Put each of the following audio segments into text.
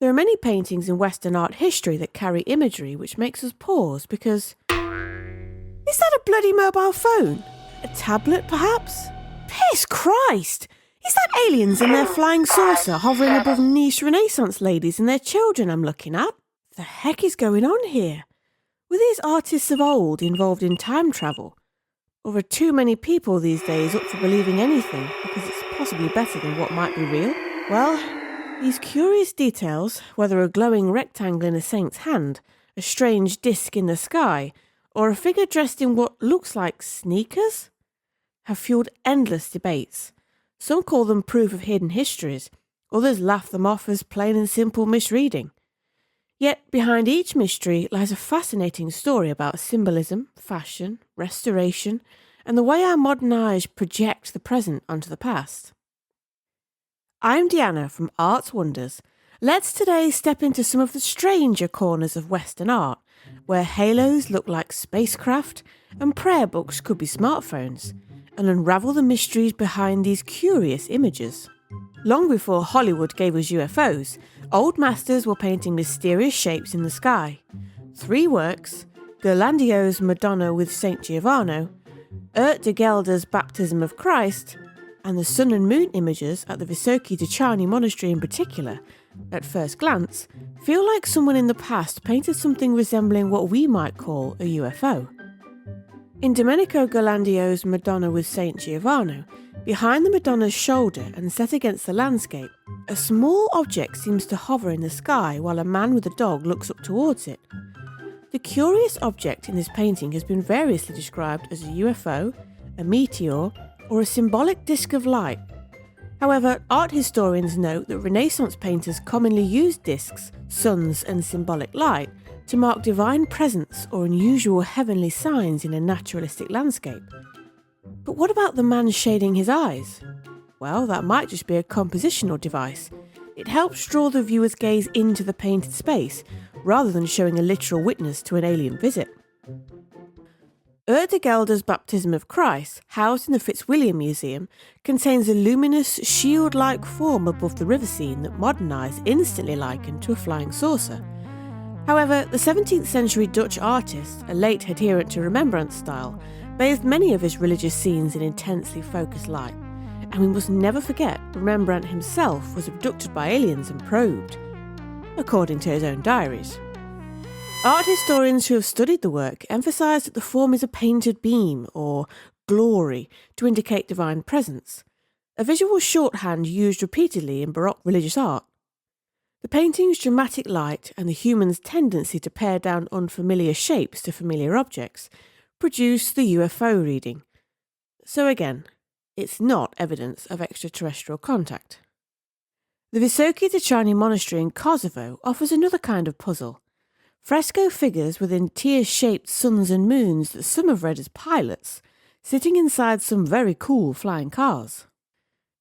There are many paintings in Western art history that carry imagery which makes us pause because... Is that a bloody mobile phone? A tablet, perhaps? Piss Christ! Is that aliens in their flying saucer hovering above niche Renaissance ladies and their children I'm looking at? The heck is going on here? Were these artists of old involved in time travel? Or are too many people these days up for believing anything because it's possibly better than what might be real? Well, these curious details, whether a glowing rectangle in a saint's hand, a strange disc in the sky, or a figure dressed in what looks like sneakers, have fueled endless debates. Some call them proof of hidden histories, others laugh them off as plain and simple misreading. Yet behind each mystery lies a fascinating story about symbolism, fashion, restoration, and the way our modern eyes project the present onto the past. I'm Deanna from Art's Wonders. Let's today step into some of the stranger corners of Western art, where halos look like spacecraft and prayer books could be smartphones, and unravel the mysteries behind these curious images. Long before Hollywood gave us UFOs, old masters were painting mysterious shapes in the sky. 3 works, Ghirlandaio's Madonna with Saint Giovanni, Urt de Gelder's Baptism of Christ, and the sun and moon images at the Visoki de Chani monastery in particular, at first glance, feel like someone in the past painted something resembling what we might call a UFO. In Domenico Ghirlandaio's Madonna with Saint Giovanni, behind the Madonna's shoulder and set against the landscape, a small object seems to hover in the sky while a man with a dog looks up towards it. The curious object in this painting has been variously described as a UFO, a meteor, or a symbolic disc of light. However, art historians note that Renaissance painters commonly used discs, suns, and symbolic light to mark divine presence or unusual heavenly signs in a naturalistic landscape. But what about the man shading his eyes? Well, that might just be a compositional device. It helps draw the viewer's gaze into the painted space, rather than showing a literal witness to an alien visit. Urt de Gelder's Baptism of Christ, housed in the Fitzwilliam Museum, contains a luminous, shield-like form above the river scene that modern eyes instantly liken to a flying saucer. However, the 17th century Dutch artist, a late adherent to Rembrandt style, bathed many of his religious scenes in intensely focused light, and we must never forget Rembrandt himself was abducted by aliens and probed, according to his own diaries. Art historians who have studied the work emphasise that the form is a painted beam, or glory, to indicate divine presence, a visual shorthand used repeatedly in Baroque religious art. The painting's dramatic light and the human's tendency to pare down unfamiliar shapes to familiar objects produce the UFO reading. So again, it's not evidence of extraterrestrial contact. The Visoki de Chani monastery in Kosovo offers another kind of puzzle. Fresco figures within tear-shaped suns and moons that some have read as pilots, sitting inside some very cool flying cars.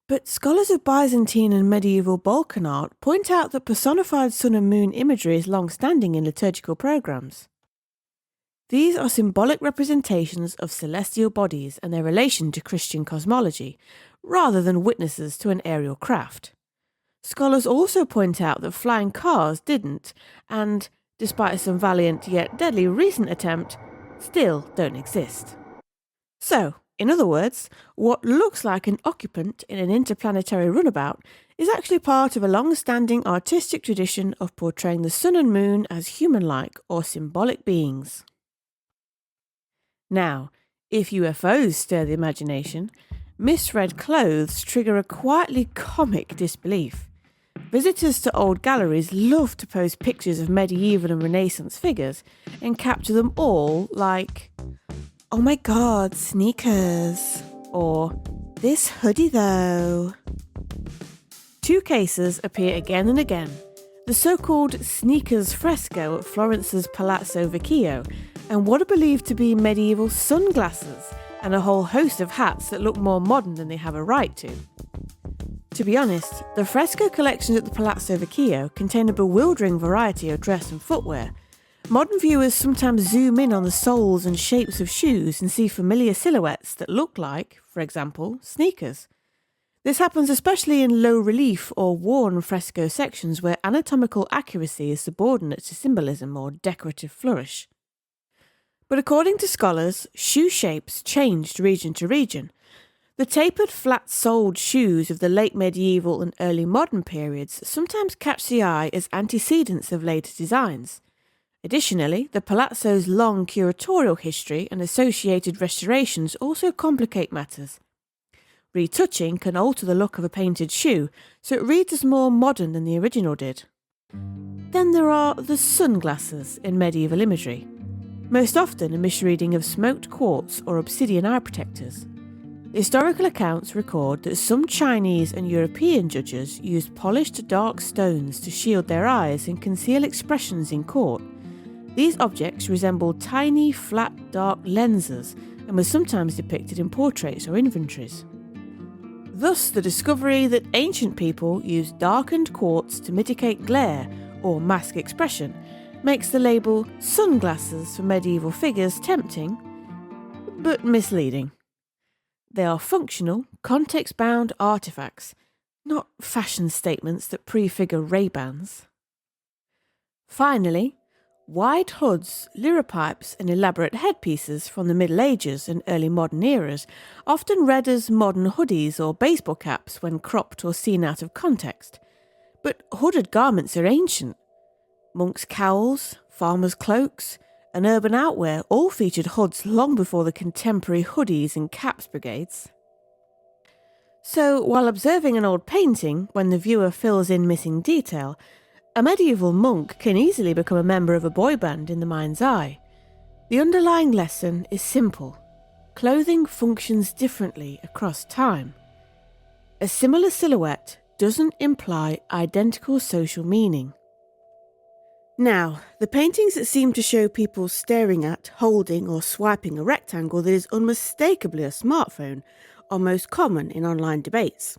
But scholars of Byzantine and medieval Balkan art point out that personified sun and moon imagery is long-standing in liturgical programs. These are symbolic representations of celestial bodies and their relation to Christian cosmology, rather than witnesses to an aerial craft. Scholars also point out that flying cars didn't, and, despite some valiant yet deadly recent attempt, still don't exist. So, in other words, what looks like an occupant in an interplanetary runabout is actually part of a long-standing artistic tradition of portraying the sun and moon as human-like or symbolic beings. Now, if UFOs stir the imagination, misread clothes trigger a quietly comic disbelief. Visitors to old galleries love to post pictures of medieval and Renaissance figures and capture them all like, "Oh my god, sneakers," or "This hoodie though." 2 cases appear again and again. The so-called sneakers fresco at Florence's Palazzo Vecchio, and what are believed to be medieval sunglasses, and a whole host of hats that look more modern than they have a right to. To be honest, the fresco collections at the Palazzo Vecchio contain a bewildering variety of dress and footwear. Modern viewers sometimes zoom in on the soles and shapes of shoes and see familiar silhouettes that look like, for example, sneakers. This happens especially in low relief or worn fresco sections where anatomical accuracy is subordinate to symbolism or decorative flourish. But according to scholars, shoe shapes changed region to region. The tapered, flat-soled shoes of the late medieval and early modern periods sometimes catch the eye as antecedents of later designs. Additionally, the palazzo's long curatorial history and associated restorations also complicate matters. Retouching can alter the look of a painted shoe, so it reads as more modern than the original did. Then there are the sunglasses in medieval imagery. Most often a misreading of smoked quartz or obsidian eye protectors. Historical accounts record that some Chinese and European judges used polished dark stones to shield their eyes and conceal expressions in court. These objects resembled tiny, flat, dark lenses and were sometimes depicted in portraits or inventories. Thus, the discovery that ancient people used darkened quartz to mitigate glare or mask expression makes the label sunglasses for medieval figures tempting, but misleading. They are functional, context-bound artifacts, not fashion statements that prefigure Ray-Bans. Finally, wide hoods, liripipes and elaborate headpieces from the Middle Ages and early modern eras, often read as modern hoodies or baseball caps when cropped or seen out of context. But hooded garments are ancient. Monks' cowls, farmers' cloaks, and urban outwear all featured hoods long before the contemporary hoodies and caps brigades. So, while observing an old painting, when the viewer fills in missing detail, a medieval monk can easily become a member of a boy band in the mind's eye. The underlying lesson is simple. Clothing functions differently across time. A similar silhouette doesn't imply identical social meaning. Now, the paintings that seem to show people staring at, holding or swiping a rectangle that is unmistakably a smartphone are most common in online debates.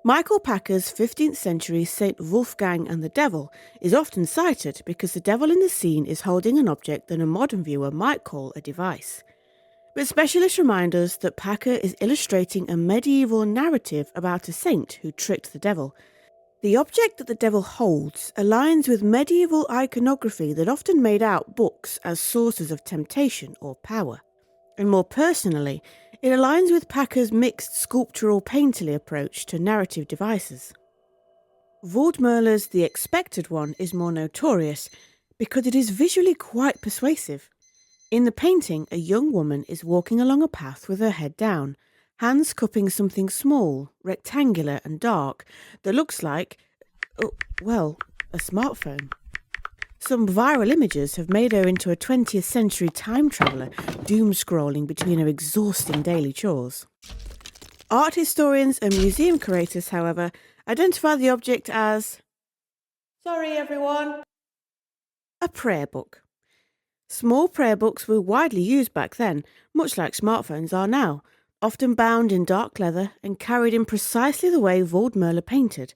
Michael Packer's 15th century St. Wolfgang and the Devil is often cited because the devil in the scene is holding an object that a modern viewer might call a device. But specialists remind us that Packer is illustrating a medieval narrative about a saint who tricked the devil. The object that the devil holds aligns with medieval iconography that often made out books as sources of temptation or power. And more personally, it aligns with Packer's mixed sculptural painterly approach to narrative devices. Waldmöller's The Expected One is more notorious because it is visually quite persuasive. In the painting, a young woman is walking along a path with her head down, hands cupping something small, rectangular and dark that looks like, a smartphone. Some viral images have made her into a 20th century time traveller, doom-scrolling between her exhausting daily chores. Art historians and museum curators, however, identify the object as, sorry everyone, a prayer book. Small prayer books were widely used back then, much like smartphones are now, often bound in dark leather and carried in precisely the way Waldmöller painted.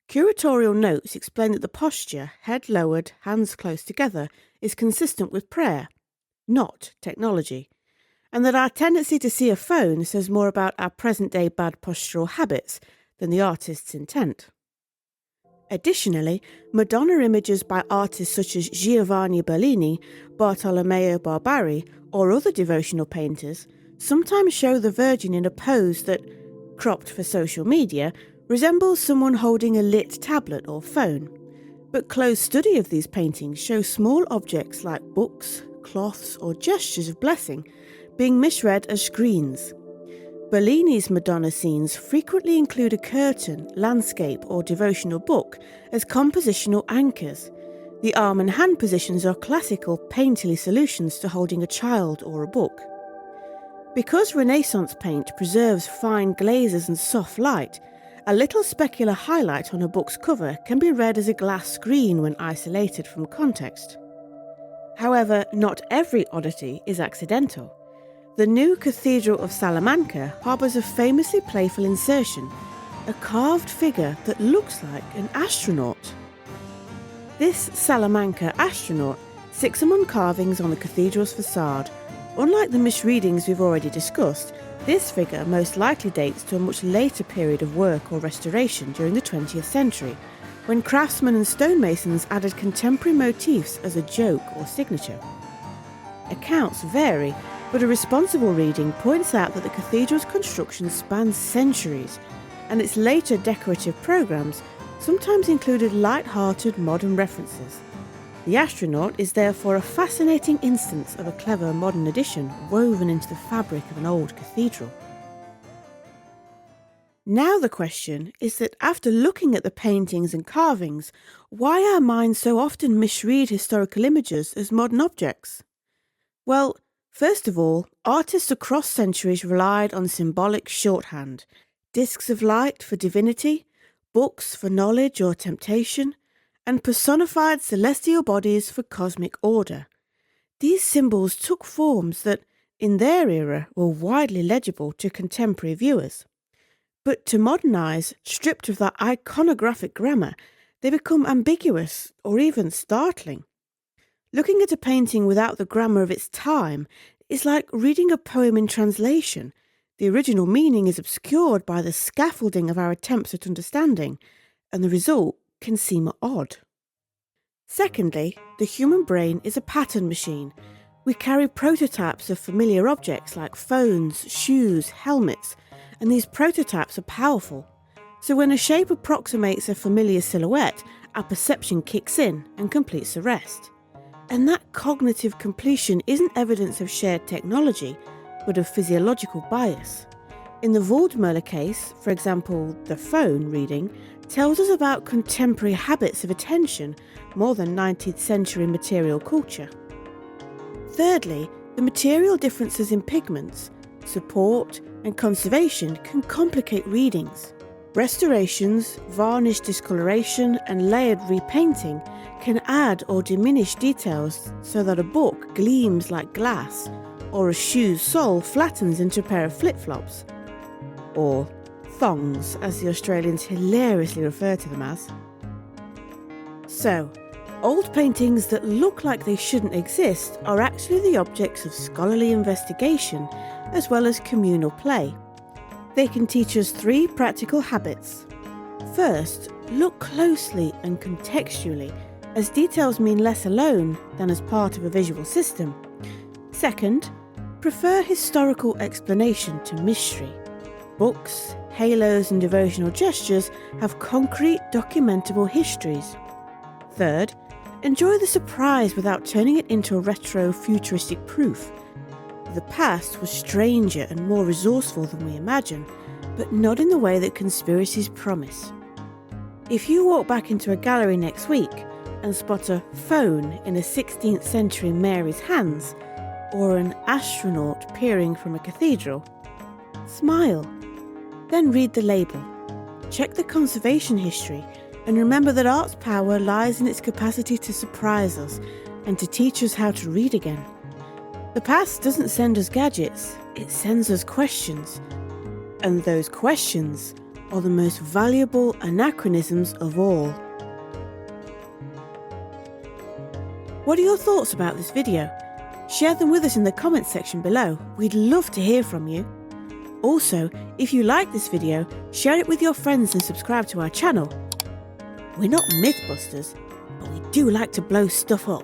Curatorial notes explain that the posture, head lowered, hands close together, is consistent with prayer, not technology, and that our tendency to see a phone says more about our present-day bad postural habits than the artist's intent. Additionally, Madonna images by artists such as Giovanni Bellini, Bartolomeo Barbari, or other devotional painters sometimes show the Virgin in a pose that, cropped for social media, resembles someone holding a lit tablet or phone. But close study of these paintings shows small objects like books, cloths, or gestures of blessing being misread as screens. Bellini's Madonna scenes frequently include a curtain, landscape, or devotional book as compositional anchors. The arm and hand positions are classical painterly solutions to holding a child or a book. Because Renaissance paint preserves fine glazes and soft light, a little specular highlight on a book's cover can be read as a glass screen when isolated from context. However, not every oddity is accidental. The new Cathedral of Salamanca harbours a famously playful insertion, a carved figure that looks like an astronaut. This Salamanca astronaut sits among carvings on the cathedral's facade. Unlike the misreadings we've already discussed, This figure most likely dates to a much later period of work or restoration during the 20th century, when craftsmen and stonemasons added contemporary motifs as a joke or signature. Accounts vary, but a responsible reading points out that the cathedral's construction spans centuries, and its later decorative programmes sometimes included light-hearted modern references. The astronaut is therefore a fascinating instance of a clever modern addition woven into the fabric of an old cathedral. Now the question is that after looking at the paintings and carvings, why our minds so often misread historical images as modern objects? Well, first of all, artists across centuries relied on symbolic shorthand, discs of light for divinity, books for knowledge or temptation, and personified celestial bodies for cosmic order. These symbols took forms that, in their era, were widely legible to contemporary viewers. But to modernise, stripped of that iconographic grammar, they become ambiguous or even startling. Looking at a painting without the grammar of its time is like reading a poem in translation. The original meaning is obscured by the scaffolding of our attempts at understanding, and the result can seem odd. Secondly, the human brain is a pattern machine. We carry prototypes of familiar objects like phones, shoes, helmets, and these prototypes are powerful. So when a shape approximates a familiar silhouette, our perception kicks in and completes the rest. And that cognitive completion isn't evidence of shared technology, but of physiological bias. In the Waldmöller case, for example, the phone reading tells us about contemporary habits of attention more than 19th century material culture. Thirdly, the material differences in pigments, support, and conservation can complicate readings. Restorations, varnish discoloration, and layered repainting can add or diminish details so that a book gleams like glass, or a shoe's sole flattens into a pair of flip-flops. Or thongs, as the Australians hilariously refer to them as. So, old paintings that look like they shouldn't exist are actually the objects of scholarly investigation as well as communal play. They can teach us 3 practical habits. First, look closely and contextually, as details mean less alone than as part of a visual system. Second, prefer historical explanation to mystery. Books, halos and devotional gestures have concrete, documentable histories. Third, enjoy the surprise without turning it into a retro-futuristic proof. The past was stranger and more resourceful than we imagine, but not in the way that conspiracies promise. If you walk back into a gallery next week and spot a phone in a 16th century Mary's hands, or an astronaut peering from a cathedral, smile. Then read the label. Check the conservation history and remember that art's power lies in its capacity to surprise us and to teach us how to read again. The past doesn't send us gadgets, it sends us questions. And those questions are the most valuable anachronisms of all. What are your thoughts about this video? Share them with us in the comments section below. We'd love to hear from you. Also, if you like this video, share it with your friends and subscribe to our channel. We're not Mythbusters, but we do like to blow stuff up.